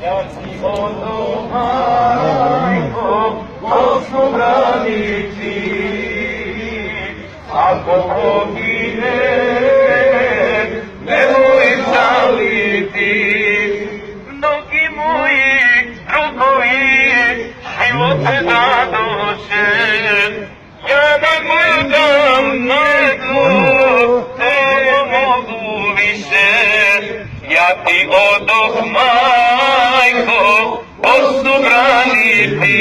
Ja ti ono majko moćno braniti, ako pogine nemoj žaliti. Mnogi moji drugovi živote dadoše, ja ne gledam jednu, ne mogu više. Ja ti odoh majko moćno braniti,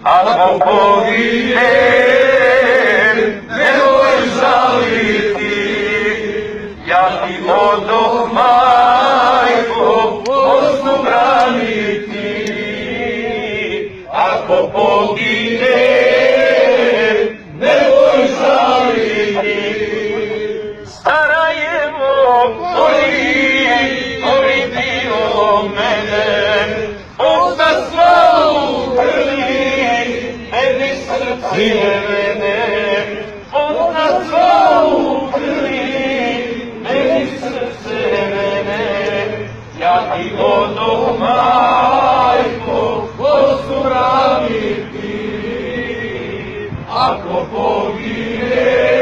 ako pogine nemoj žaliti. Ja ti odoh majko moćno braniti, ako pogine nemoj žaliti. Sarajevo, oj dio mene, za svalu krvi, meni srce mene, za svalu krvi, meni srce mene. Ja ti odoh majko moćno braniti, ako pogine